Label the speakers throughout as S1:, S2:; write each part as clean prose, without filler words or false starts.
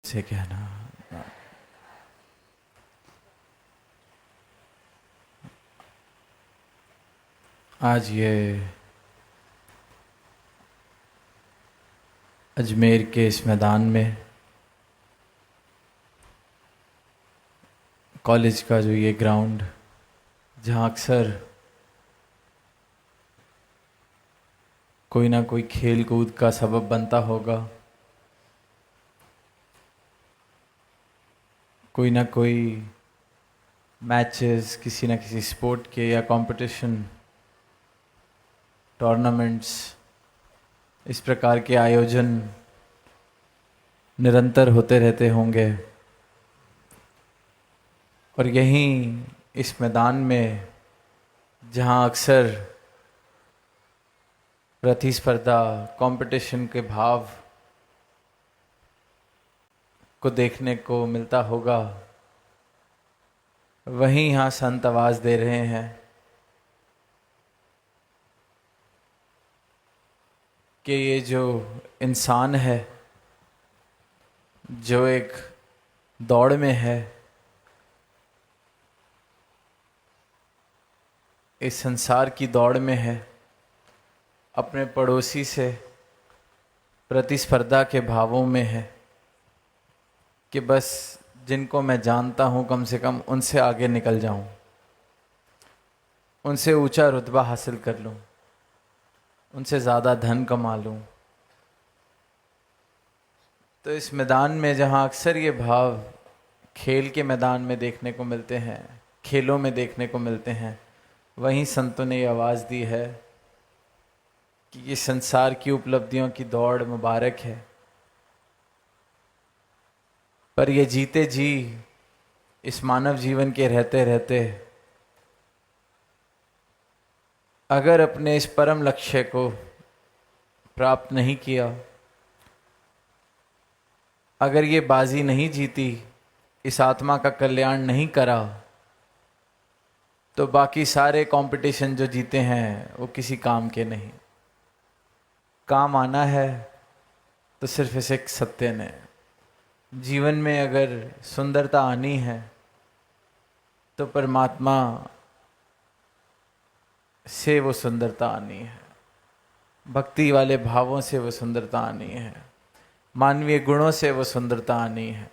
S1: से कहना। आज ये अजमेर के इस मैदान में कॉलेज का जो ये ग्राउंड, जहाँ अक्सर कोई ना कोई खेल कूद का सबब बनता होगा, कोई ना कोई मैचेस किसी ना किसी स्पोर्ट के या कंपटीशन, टूर्नामेंट्स, इस प्रकार के आयोजन निरंतर होते रहते होंगे। और यहीं इस मैदान में जहाँ अक्सर प्रतिस्पर्धा, कंपटीशन के भाव को देखने को मिलता होगा, वहीं यहाँ संत आवाज दे रहे हैं कि ये जो इंसान है, जो एक दौड़ में है, इस संसार की दौड़ में है, अपने पड़ोसी से प्रतिस्पर्धा के भावों में है कि बस जिनको मैं जानता हूँ कम से कम उनसे आगे निकल जाऊँ, उनसे ऊंचा रुतबा हासिल कर लूँ, उनसे ज़्यादा धन कमा लूँ। तो इस मैदान में जहाँ अक्सर ये भाव खेल के मैदान में देखने को मिलते हैं, खेलों में देखने को मिलते हैं, वहीं संतों ने ये आवाज़ दी है कि ये संसार की उपलब्धियों की दौड़ मुबारक है, पर ये जीते जी इस मानव जीवन के रहते रहते अगर अपने इस परम लक्ष्य को प्राप्त नहीं किया, अगर ये बाजी नहीं जीती, इस आत्मा का कल्याण नहीं करा, तो बाकी सारे कंपटीशन जो जीते हैं वो किसी काम के नहीं। काम आना है तो सिर्फ इस एक सत्य ने, जीवन में अगर सुंदरता आनी है तो परमात्मा से वो सुंदरता आनी है, भक्ति वाले भावों से वो सुंदरता आनी है, मानवीय गुणों से वो सुंदरता आनी है।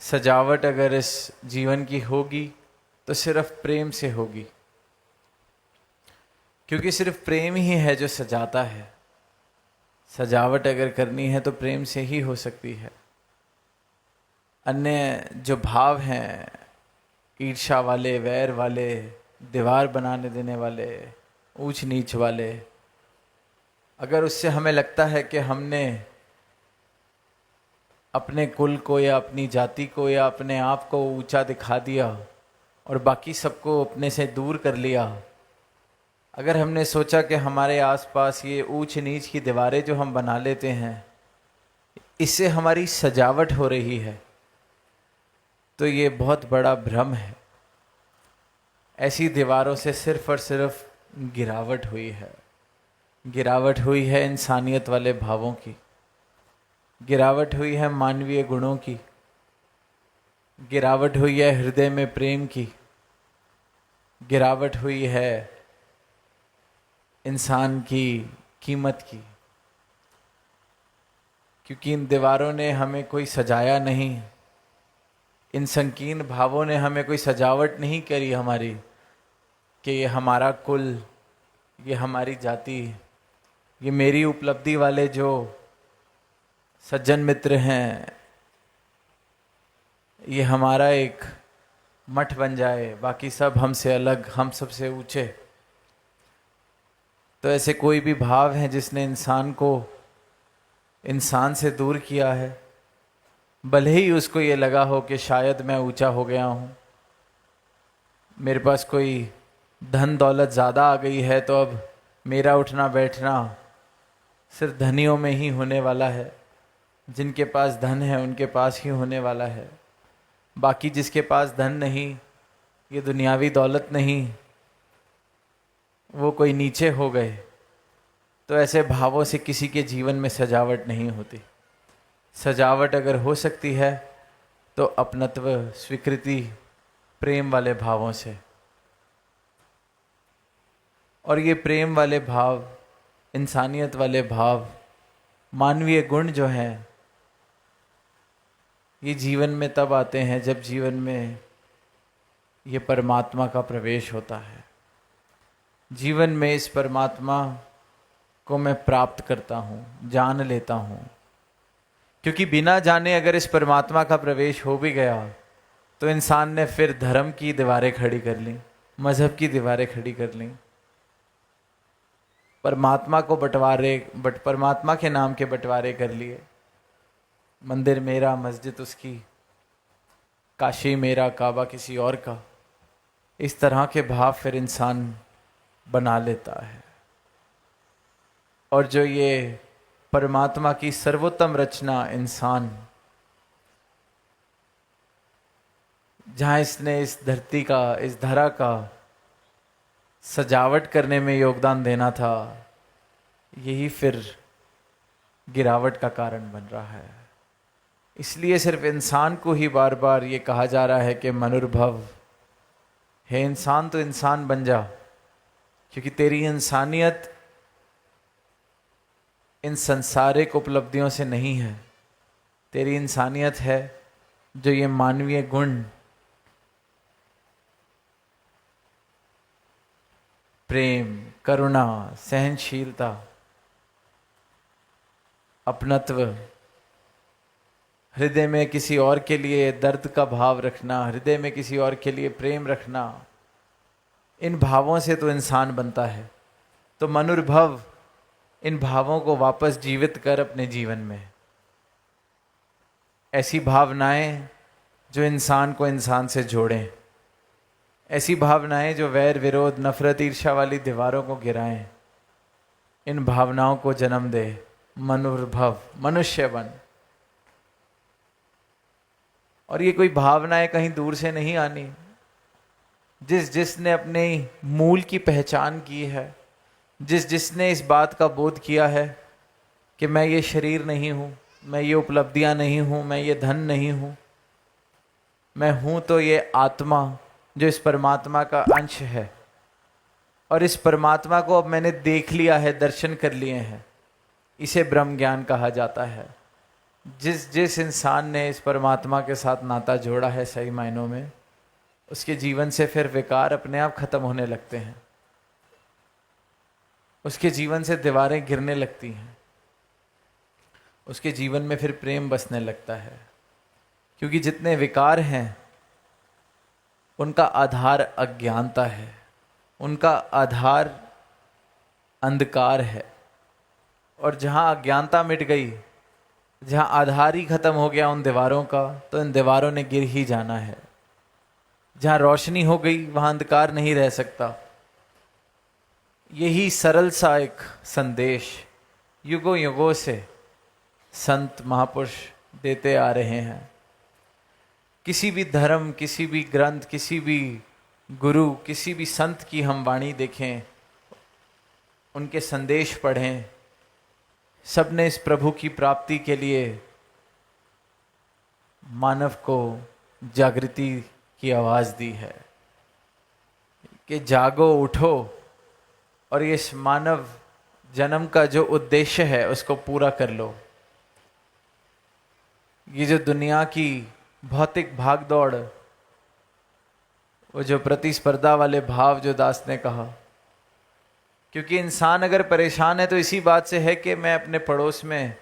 S1: सजावट अगर इस जीवन की होगी तो सिर्फ प्रेम से होगी, क्योंकि सिर्फ प्रेम ही है जो सजाता है। सजावट अगर करनी है तो प्रेम से ही हो सकती है। अन्य जो भाव हैं, ईर्ष्या वाले, वैर वाले, दीवार बनाने देने वाले, ऊंच नीच वाले, अगर उससे हमें लगता है कि हमने अपने कुल को या अपनी जाति को या अपने आप को ऊंचा दिखा दिया और बाकी सबको अपने से दूर कर लिया, अगर हमने सोचा कि हमारे आसपास ये ऊंच नीच की दीवारें जो हम बना लेते हैं इससे हमारी सजावट हो रही है, तो ये बहुत बड़ा भ्रम है। ऐसी दीवारों से सिर्फ और सिर्फ गिरावट हुई है। गिरावट हुई है इंसानियत वाले भावों की, गिरावट हुई है मानवीय गुणों की, गिरावट हुई है हृदय में प्रेम की, गिरावट हुई है इंसान की कीमत की। क्योंकि इन दीवारों ने हमें कोई सजाया नहीं, इन संकीर्ण भावों ने हमें कोई सजावट नहीं करी हमारी कि ये हमारा कुल, ये हमारी जाति, ये मेरी उपलब्धि वाले जो सज्जन मित्र हैं, ये हमारा एक मठ बन जाए, बाकी सब हमसे अलग, हम सबसे ऊंचे। तो ऐसे कोई भी भाव हैं जिसने इंसान को इंसान से दूर किया है, भले ही उसको ये लगा हो कि शायद मैं ऊंचा हो गया हूँ, मेरे पास कोई धन दौलत ज़्यादा आ गई है, तो अब मेरा उठना बैठना सिर्फ धनियों में ही होने वाला है, जिनके पास धन है उनके पास ही होने वाला है। बाकी जिसके पास धन नहीं, ये दुनियावी दौलत नहीं, वो कोई नीचे हो गए। तो ऐसे भावों से किसी के जीवन में सजावट नहीं होती। सजावट अगर हो सकती है तो अपनत्व, स्वीकृति, प्रेम वाले भावों से। और ये प्रेम वाले भाव, इंसानियत वाले भाव, मानवीय गुण जो हैं, ये जीवन में तब आते हैं जब जीवन में ये परमात्मा का प्रवेश होता है। जीवन में इस परमात्मा को मैं प्राप्त करता हूँ, जान लेता हूँ। क्योंकि बिना जाने अगर इस परमात्मा का प्रवेश हो भी गया तो इंसान ने फिर धर्म की दीवारें खड़ी कर ली, मजहब की दीवारें खड़ी कर ली, परमात्मा को परमात्मा के नाम के बंटवारे कर लिए। मंदिर मेरा, मस्जिद उसकी, काशी मेरा, काबा किसी और का। इस तरह के भाव फिर इंसान बना लेता है। और जो ये परमात्मा की सर्वोत्तम रचना इंसान, जहाँ इसने इस धरती का, इस धरा का सजावट करने में योगदान देना था, यही फिर गिरावट का कारण बन रहा है। इसलिए सिर्फ इंसान को ही बार बार ये कहा जा रहा है कि मनुर्भव, है इंसान तो इंसान बन जा, क्योंकि तेरी इंसानियत इन संसारिक उपलब्धियों से नहीं है। तेरी इंसानियत है जो ये मानवीय गुण, प्रेम, करुणा, सहनशीलता, अपनत्व, हृदय में किसी और के लिए दर्द का भाव रखना, हृदय में किसी और के लिए प्रेम रखना, इन भावों से तो इंसान बनता है। तो मनुर्भव इन भावों को वापस जीवित कर अपने जीवन में। ऐसी भावनाएं जो इंसान को इंसान से जोड़ें, ऐसी भावनाएं जो वैर, विरोध, नफरत, ईर्ष्या वाली दीवारों को गिराएं, इन भावनाओं को जन्म दे। मनुर्भव, मनुष्य बन। और ये कोई भावनाएं कहीं दूर से नहीं आनी। जिसने अपने मूल की पहचान की है, जिसने इस बात का बोध किया है कि मैं ये शरीर नहीं हूँ, मैं ये उपलब्धियाँ नहीं हूँ, मैं ये धन नहीं हूँ, मैं हूँ तो ये आत्मा जो इस परमात्मा का अंश है। और इस परमात्मा को अब मैंने देख लिया है, दर्शन कर लिए हैं, इसे ब्रह्म ज्ञान कहा जाता है। जिस इंसान ने इस परमात्मा के साथ नाता जोड़ा है सही मायनों में, उसके जीवन से फिर विकार अपने आप खत्म होने लगते हैं। उसके जीवन से दीवारें गिरने लगती हैं। उसके जीवन में फिर प्रेम बसने लगता है। क्योंकि जितने विकार हैं उनका आधार अज्ञानता है, उनका आधार अंधकार है। और जहाँ अज्ञानता मिट गई, जहाँ आधार ही खत्म हो गया उन दीवारों का, तो इन दीवारों ने गिर ही जाना है। जहाँ रोशनी हो गई वहाँ अंधकार नहीं रह सकता। यही सरल सा एक संदेश युगों युगों से संत महापुरुष देते आ रहे हैं। किसी भी धर्म, किसी भी ग्रंथ, किसी भी गुरु, किसी भी संत की हम वाणी देखें, उनके संदेश पढ़ें, सबने इस प्रभु की प्राप्ति के लिए मानव को जागृति की आवाज दी है कि जागो, उठो और इस मानव जन्म का जो उद्देश्य है उसको पूरा कर लो। ये जो दुनिया की भौतिक भागदौड़, वो जो प्रतिस्पर्धा वाले भाव जो दास ने कहा, क्योंकि इंसान अगर परेशान है तो इसी बात से है कि मैं अपने पड़ोस में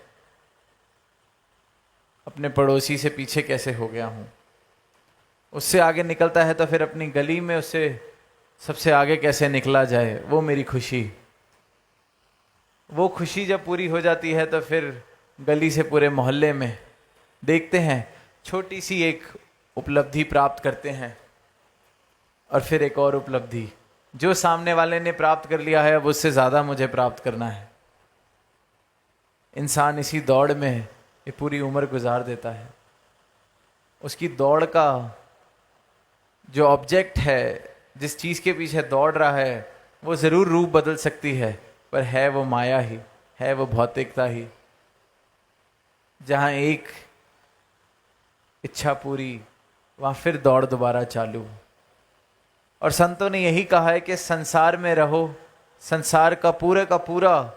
S1: अपने पड़ोसी से पीछे कैसे हो गया हूँ। उससे आगे निकलता है तो फिर अपनी गली में उससे सबसे आगे कैसे निकला जाए, वो मेरी खुशी। वो खुशी जब पूरी हो जाती है तो फिर गली से पूरे मोहल्ले में देखते हैं छोटी सी एक उपलब्धि प्राप्त करते हैं, और फिर एक और उपलब्धि जो सामने वाले ने प्राप्त कर लिया है अब उससे ज़्यादा मुझे प्राप्त करना है। इंसान इसी दौड़ में ये पूरी उम्र गुजार देता है। उसकी दौड़ का जो ऑब्जेक्ट है, जिस चीज़ के पीछे दौड़ रहा है, वो ज़रूर रूप बदल सकती है, पर है वो माया ही, है वो भौतिकता ही। जहाँ एक इच्छा पूरी, वहाँ फिर दौड़ दोबारा चालू। और संतों ने यही कहा है कि संसार में रहो, संसार का पूरा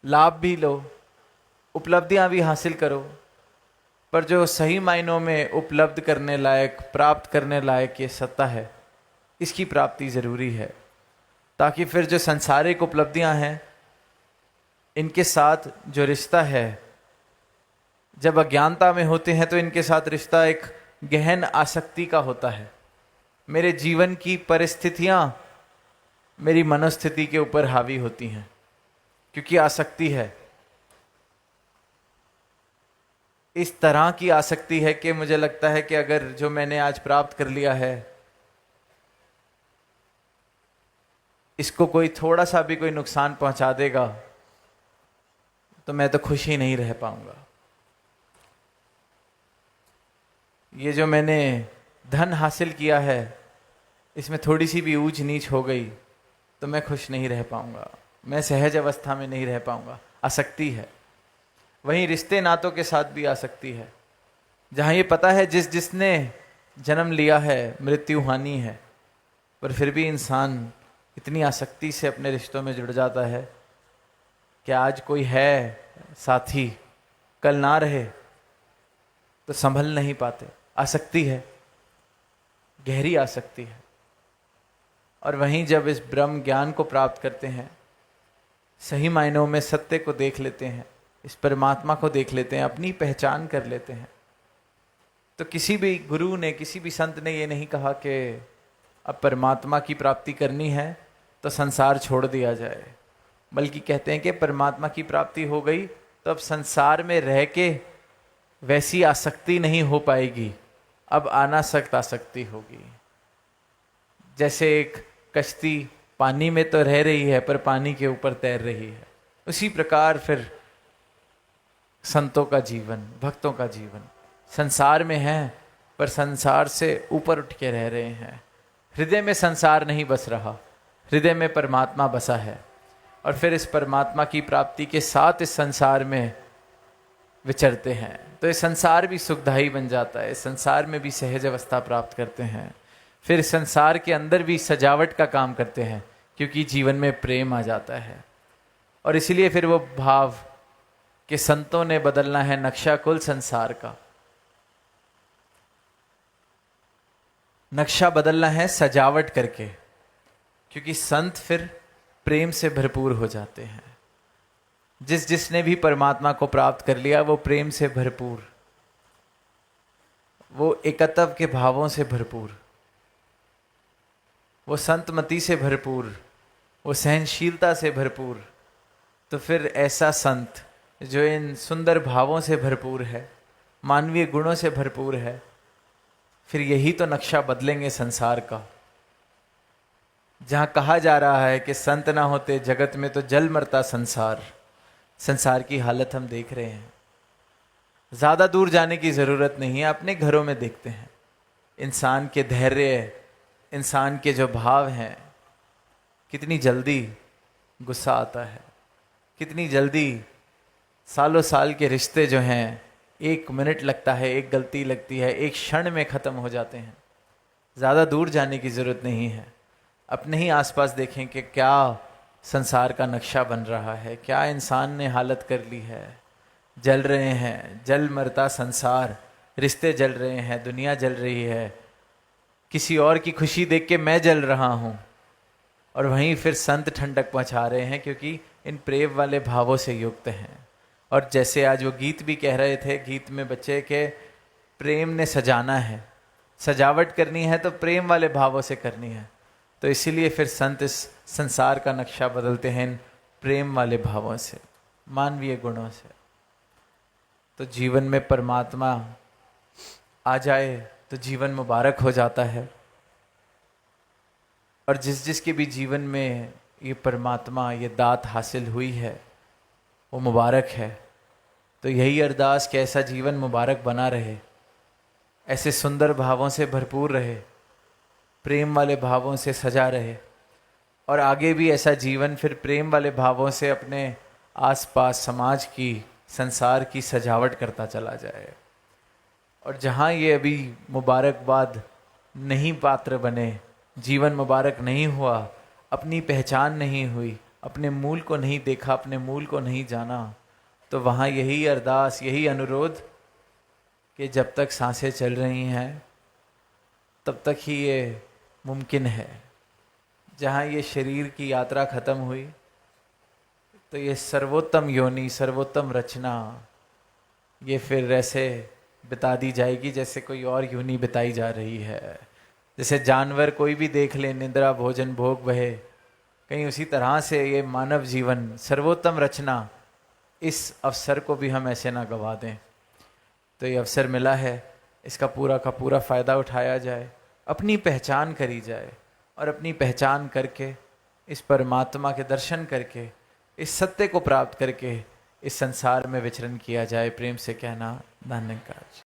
S1: लाभ भी लो, उपलब्धियां भी हासिल करो, पर जो सही मायनों में उपलब्ध करने लायक, प्राप्त करने लायक ये सत्ता है, इसकी प्राप्ति जरूरी है, ताकि फिर जो सांसारिक उपलब्धियां हैं इनके साथ जो रिश्ता है, जब अज्ञानता में होते हैं तो इनके साथ रिश्ता एक गहन आसक्ति का होता है। मेरे जीवन की परिस्थितियां मेरी मनोस्थिति के ऊपर हावी होती हैं, क्योंकि आसक्ति है। इस तरह की आसक्ति है कि मुझे लगता है कि अगर जो मैंने आज प्राप्त कर लिया है, इसको कोई थोड़ा सा भी कोई नुकसान पहुंचा देगा तो मैं तो खुश ही नहीं रह पाऊंगा। ये जो मैंने धन हासिल किया है, इसमें थोड़ी सी भी ऊंच नीच हो गई तो मैं खुश नहीं रह पाऊंगा, मैं सहज अवस्था में नहीं रह पाऊंगा। आसक्ति है। वहीं रिश्ते नातों के साथ भी आसक्ति है, जहाँ ये पता है जिसने जन्म लिया है मृत्यु हानि है, पर फिर भी इंसान इतनी आसक्ति से अपने रिश्तों में जुड़ जाता है कि आज कोई है साथी, कल ना रहे तो संभल नहीं पाते। आसक्ति है, गहरी आसक्ति है। और वहीं जब इस ब्रह्म ज्ञान को प्राप्त करते हैं, सही मायनों में सत्य को देख लेते हैं, इस परमात्मा को देख लेते हैं, अपनी पहचान कर लेते हैं, तो किसी भी गुरु ने, किसी भी संत ने ये नहीं कहा कि अब परमात्मा की प्राप्ति करनी है तो संसार छोड़ दिया जाए, बल्कि कहते हैं कि परमात्मा की प्राप्ति हो गई तो अब संसार में रह के वैसी आसक्ति नहीं हो पाएगी, अब अनासक्त आसक्ति होगी। जैसे एक कश्ती पानी में तो रह रही है पर पानी के ऊपर तैर रही है, उसी प्रकार फिर संतों का जीवन, भक्तों का जीवन संसार में है पर संसार से ऊपर उठ के रह रहे हैं। हृदय में संसार नहीं बस रहा, हृदय में परमात्मा बसा है, और फिर इस परमात्मा की प्राप्ति के साथ इस संसार में विचरते हैं तो ये संसार भी सुखदायी बन जाता है, इस संसार में भी सहज अवस्था प्राप्त करते हैं, फिर संसार के अंदर भी सजावट का काम करते हैं, क्योंकि जीवन में प्रेम आ जाता है। और इसीलिए फिर वो भाव कि संतों ने बदलना है नक्शा कुल संसार का, नक्शा बदलना है सजावट करके, क्योंकि संत फिर प्रेम से भरपूर हो जाते हैं। जिसने भी परमात्मा को प्राप्त कर लिया वो प्रेम से भरपूर, वो एकत्व के भावों से भरपूर, वो संतमति से भरपूर, वो सहनशीलता से भरपूर। तो फिर ऐसा संत जो इन सुंदर भावों से भरपूर है, मानवीय गुणों से भरपूर है, फिर यही तो नक्शा बदलेंगे संसार का। जहाँ कहा जा रहा है कि संत ना होते जगत में तो जल मरता संसार, संसार की हालत हम देख रहे हैं। ज़्यादा दूर जाने की ज़रूरत नहीं है, अपने घरों में देखते हैं इंसान के धैर्य, इंसान के जो भाव हैं, कितनी जल्दी गुस्सा आता है, कितनी जल्दी सालों साल के रिश्ते जो हैं, एक मिनट लगता है, एक गलती लगती है, एक क्षण में ख़त्म हो जाते हैं। ज़्यादा दूर जाने की ज़रूरत नहीं है, अपने ही आसपास देखें कि क्या संसार का नक्शा बन रहा है, क्या इंसान ने हालत कर ली है। जल रहे हैं, जल मरता संसार, रिश्ते जल रहे हैं, दुनिया जल रही है, किसी और की खुशी देख के मैं जल रहा हूँ। और वहीं फिर संत ठंडक पहुँचा रहे हैं, क्योंकि इन प्रेम वाले भावों से युक्त हैं। और जैसे आज वो गीत भी कह रहे थे, गीत में बच्चे के प्रेम ने सजाना है, सजावट करनी है तो प्रेम वाले भावों से करनी है। तो इसीलिए फिर संत इस संसार का नक्शा बदलते हैं इन प्रेम वाले भावों से, मानवीय गुणों से। तो जीवन में परमात्मा आ जाए तो जीवन मुबारक हो जाता है। और जिसके भी जीवन में ये परमात्मा, ये दात हासिल हुई है, वो मुबारक है। तो यही अरदास कि ऐसा जीवन मुबारक बना रहे, ऐसे सुंदर भावों से भरपूर रहे, प्रेम वाले भावों से सजा रहे, और आगे भी ऐसा जीवन फिर प्रेम वाले भावों से अपने आसपास समाज की संसार की सजावट करता चला जाए। और जहाँ ये अभी मुबारकबाद नहीं पात्र बने, जीवन मुबारक नहीं हुआ, अपनी पहचान नहीं हुई, अपने मूल को नहीं देखा, अपने मूल को नहीं जाना, तो वहाँ यही अरदास, यही अनुरोध कि जब तक सांसें चल रही हैं तब तक ही ये मुमकिन है। जहाँ ये शरीर की यात्रा खत्म हुई तो ये सर्वोत्तम योनि, सर्वोत्तम रचना ये फिर ऐसे बिता दी जाएगी जैसे कोई और योनि बिताई जा रही है। जैसे जानवर कोई भी देख ले, निद्रा भोजन भोग बहे, कहीं उसी तरह से ये मानव जीवन सर्वोत्तम रचना, इस अवसर को भी हम ऐसे ना गवा दें। तो ये अवसर मिला है, इसका पूरा का पूरा फ़ायदा उठाया जाए, अपनी पहचान करी जाए, और अपनी पहचान करके इस परमात्मा के दर्शन करके, इस सत्य को प्राप्त करके इस संसार में विचरण किया जाए। प्रेम से कहना धन्यवाद।